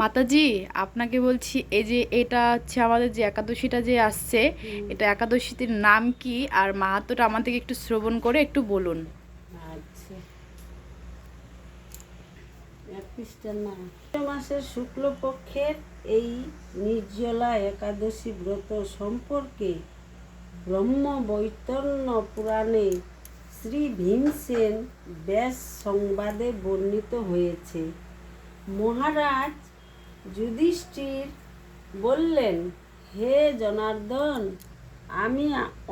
মাতাজি, আপনাকে বলছি, এই যে এটা হচ্ছে আমাদের যে একাদশীটা যে আসছে, এটা একাদশীটির নাম কি আর মাহাত্ম্যটা আমাদেরকে একটু শ্রবণ করে একটু বলুন। আচ্ছা, এক পৃষ্ঠার না। মাসের শুক্লপক্ষের এই নির্জলা একাদশী ব্রত সম্পর্কে ব্রহ্ম বৈতরণ পুরাণে শ্রী ভীমসেন ব্যাস সংবাদে বর্ণিত হয়েছে। মহারাজ যুধিষ্ঠির বললেন, হে জনার্দন, আমি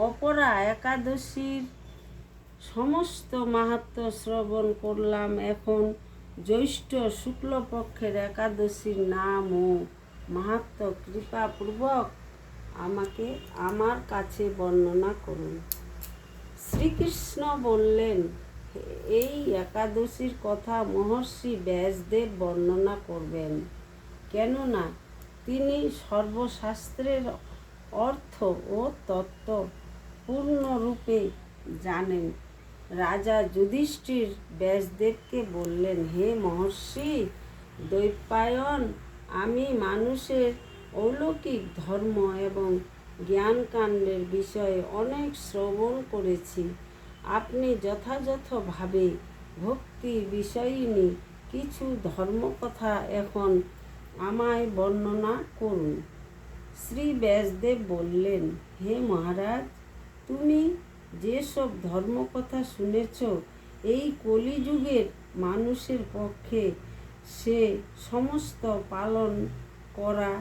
অপরা একাদশীর সমস্ত মাহাত্ম্য শ্রবণ করলাম। এখন জ্যৈষ্ঠ শুক্লপক্ষের একাদশীর নাম ও মাহাত্ম্য কৃপাপূর্বক আমাকে আমার কাছে বর্ণনা করুন। শ্রীকৃষ্ণ বললেন, এই একাদশীর কথা মহর্ষি ব্যাসদেব বর্ণনা করবেন, কেননা তিনি সর্বশাস্ত্রের অর্থ ও তত্ত্ব পূর্ণরূপে জানেন। রাজা যুধিষ্ঠির ব্যাসদেবকে বললেন, হে মহর্ষি দ্বৈপায়ন, আমি মানুষের অলৌকিক ধর্ম এবং জ্ঞানকাণ্ডের বিষয়ে অনেক শ্রবণ করেছি। আপনি যথাযথভাবে ভক্তির বিষয়িনী কিছু ধর্মকথা এখন আমায় বর্ণনা করুন। শ্রী ব্যাসদেব বললেন, হে মহারাজ, তুমি যেসব ধর্মকথা শুনেছ, এই কলিযুগের মানুষের পক্ষে সে সমস্ত পালন করা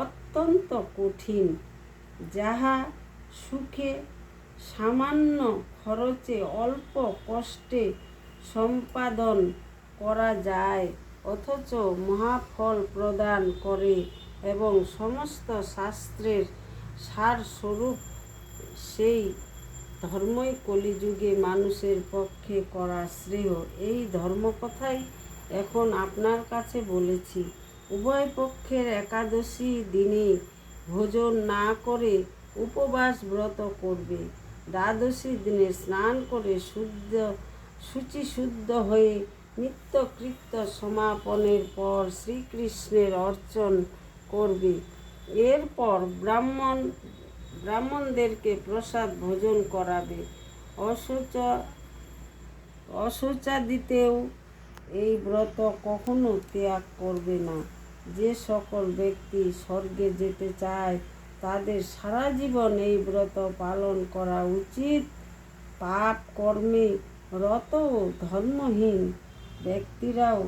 অত্যন্ত কঠিন। যাহা সুখে সামান্য খরচে অল্প কষ্টে সম্পাদন করা যায়, অথচ মহাফল প্রদান করে এবং সমস্ত শাস্ত্রের সারস্বরূপ, সেই ধর্মই কলিযুগে মানুষের পক্ষে করা শ্রেয়। এই ধর্মকথাই এখন আপনার কাছে বলেছি। উভয় পক্ষের একাদশী দিনে ভোজন না করে উপবাস ব্রত করবে। দ্বাদশী দিনে স্নান করে শুচিশুদ্ধ হয়ে নিত্যকৃত্য সমাপনের পর শ্রীকৃষ্ণের অর্চন করবে। এরপর ব্রাহ্মণদেরকে প্রসাদ ভোজন করাবে। অশৌচাদিতেও এই ব্রত কখনো ত্যাগ করবে না। যে সকল ব্যক্তি স্বর্গে যেতে চায়, তাদের সারা জীবন এই ব্রত পালন করা উচিত। পাপ কর্মে রত ও ধর্মহীন ব্যক্তিরাও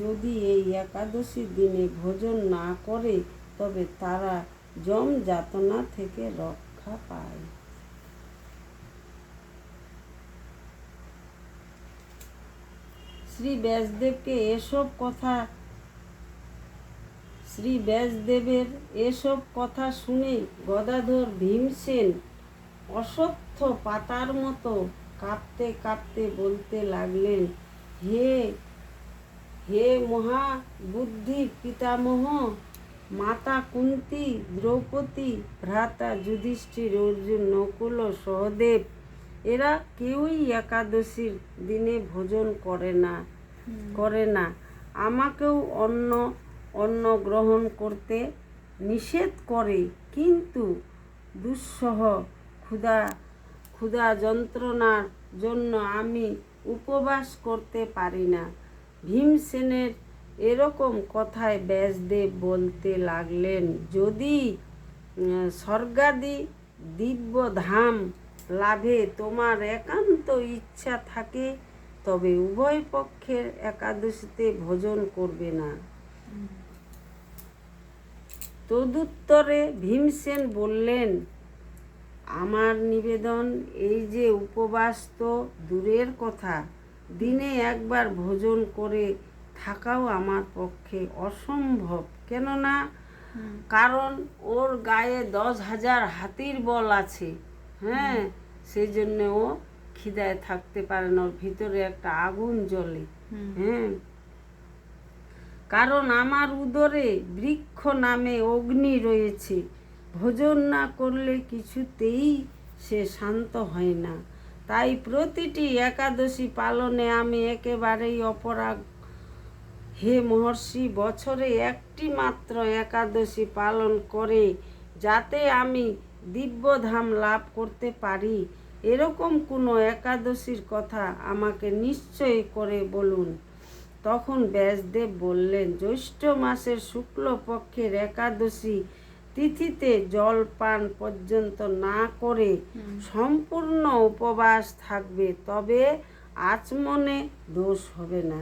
যদি এই একাদশী দিনে ভোজন না করে, তবে তারা যম যাতনা থেকে রক্ষা পায়। শ্রী ব্যাসদেবের এসব কথা শুনে গদাধর ভীমসেন অশ্বত্থ পাতার মতো কাঁপতে কাঁপতে বলতে লাগলেন, হে হে মহাবুদ্ধির পিতামহ, মাতা কুন্তী, দ্রৌপদী, ভ্রাতা যুধিষ্ঠির, অর্জুন, নকুল ও সহদেব, এরা কেউই একাদশীর দিনে ভোজন করে না। আমাকেও অন্ন গ্রহণ করতে নিষেধ করে, কিন্তু দুঃসহ ক্ষুধা যন্ত্রণার জন্য আমি উপবাস করতে পারি না। ভীমসেনের এরকম কথায় ব্যাসদেব বলতে লাগলেন, যদি স্বর্গাদি দিব্যধাম লাভে তোমার একান্ত ইচ্ছা থাকে, তবে উভয় পক্ষের একাদশীতে ভোজন করবে না। তদুত্তরে ভীমসেন বললেন, আমার নিবেদন এই যে, উপবাস তো দূরের কথা, দিনে একবার ভোজন করে থাকাও আমার পক্ষে অসম্ভব। কেননা কারণ ওর গায়ে 10,000 হাতির বল আছে। সেই জন্য ও খিদায় থাকতে পারে না, ওর ভিতরে একটা আগুন জ্বলে। কারণ আমার উদরে বৃক্ষ নামে অগ্নি রয়েছে। ভোজন না করলে কিছুতেই সে শান্ত হয় না। তাই প্রতিটি একাদশী পালনে আমি একেবারেই হে মহর্ষি, বছরে একটি মাত্র একাদশী পালন করে যাতে আমি দিব্যধাম লাভ করতে পারি, এরকম কোনো একাদশীর কথা আমাকে নিশ্চয় করে বলুন। তখন ব্যাসদেব বললেন, জ্যৈষ্ঠ মাসের শুক্লপক্ষের একাদশী তিথিতে জল পান পর্যন্ত না করে সম্পূর্ণ উপবাস থাকবে, তবে আচমনে দোষ হবে না।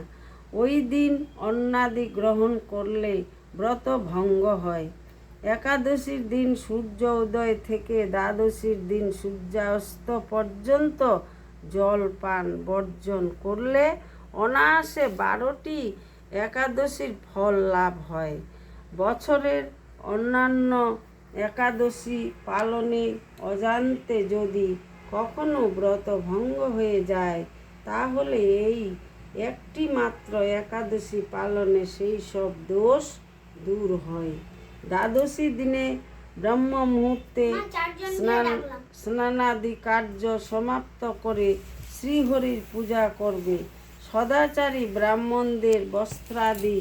ওই দিন অন্নাদি গ্রহণ করলে ব্রত ভঙ্গ হয়। একাদশীর দিন সূর্য উদয় থেকে দ্বাদশীর দিন সূর্যাস্ত পর্যন্ত জল পান বর্জন করলে অনায়াসে 12টি একাদশীর ফল লাভ হয়। বছরের অন্যান্য একাদশী পালনে অজান্তে যদি কখনো ব্রত ভঙ্গ হয়ে যায়, তাহলে এই একটি মাত্র একাদশী পালনে সেই সব দোষ দূর হয়। দ্বাদশী দিনে ব্রহ্ম মুহূর্তে স্নানাদি কার্য সমাপ্ত করে শ্রীহরির পূজা করবে। সদাচারী ব্রাহ্মণদের বস্ত্রাদি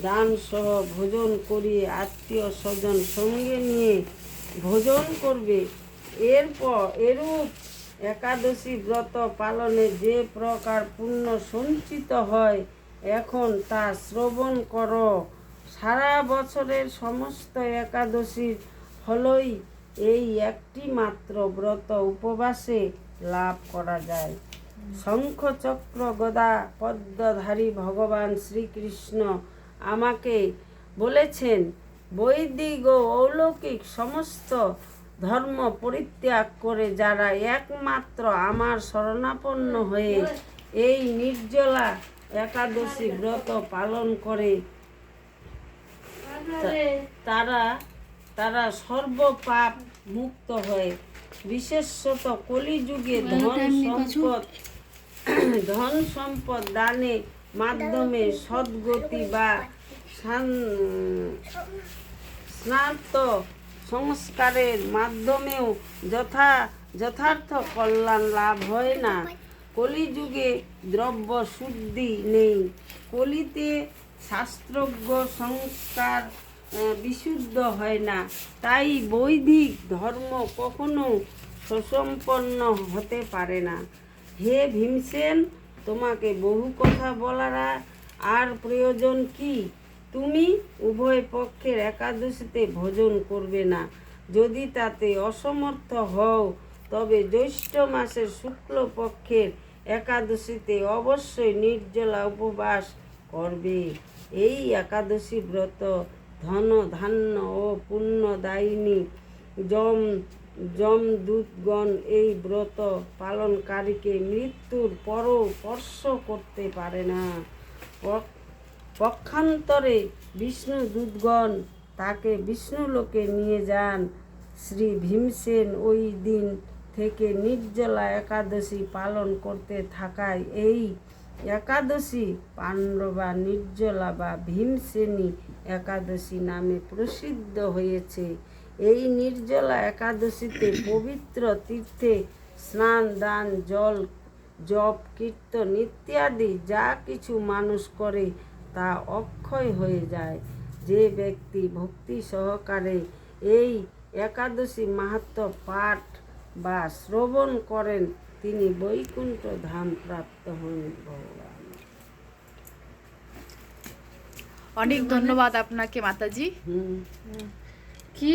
দান সহ ভোজন করিয়ে আত্মীয় স্বজন সঙ্গে নিয়ে ভোজন করবে। এরপর এরূপ একাদশী ব্রত পালনে যে প্রকার পুণ্য সঞ্চিত হয়, এখন তা শ্রবণ করো। সারা বছরের সমস্ত একাদশীর ফলই এই একটি মাত্র ব্রত উপবাসে লাভ করা যায়। শঙ্খ চক্র গদা পদ্মধারী ভগবান শ্রীকৃষ্ণ আমাকে বলেছেন, বৈদিক ও অলৌকিক সমস্ত ধর্ম পরিত্যাগ করে যারা একমাত্র আমার শরণাপন্ন হয়ে এই নির্জলা একাদশী ব্রত পালন করে তারা সর্বপাপ মুক্ত হয়। বিশেষত কলিযুগে ধন সম্পদ দানে মাধ্যমে সদ্গতি বা স্নাত সংস্কারের মাধ্যমেও যথার্থ কল্যাণ লাভ হয় না। কলিযুগে দ্রব্য শুদ্ধি নেই। কলিতে শাস্ত্রজ্ঞ সংস্কার বিশুদ্ধ হয় না। তাই বৈদিক ধর্ম কখনো সুসম্পন্ন হতে পারে না। হে ভীমসেন, তোমাকে বহু কথা বলার আর প্রয়োজন কি? তুমি উভয় পক্ষের একাদশীতে ভোজন করবে না। যদি তাতে অসমর্থ হও, তবে জ্যৈষ্ঠ মাসের শুক্লপক্ষের একাদশীতে অবশ্যই নির্জলা উপবাস করবে। এই একাদশী ব্রত ধন ধান্য ও পুণ্যদায়িনী। যমদূতগণ এই ব্রত পালনকারীকে মৃত্যুর পরও স্পর্শ করতে পারে না। পক্ষান্তরে বিষ্ণুদূতগণ তাকে বিষ্ণুলোকে নিয়ে যান। শ্রী ভীমসেন ওই দিন থেকে নির্জলা একাদশী পালন করতে থাকায় এই একাদশী পাণ্ডবা নির্জলা বা ভীমসেনী একাদশী নামে প্রসিদ্ধ হয়েছে। এই নির্জলা একাদশীতে পবিত্র তীর্থে স্নান, দান, জল, জপ, কীর্তন ইত্যাদি যা কিছু মানুষ করে তা অক্ষয় হয়ে যায়। যে ব্যক্তি ভক্তি সহকারে এই একাদশী মাহাত্ম্য পাঠ বা শ্রবণ করেন, তিনি বৈকুণ্ঠ ধাম প্রাপ্ত হন। ভগবান অনেক ধন্যবাদ আপনাকে মাতাজি। কি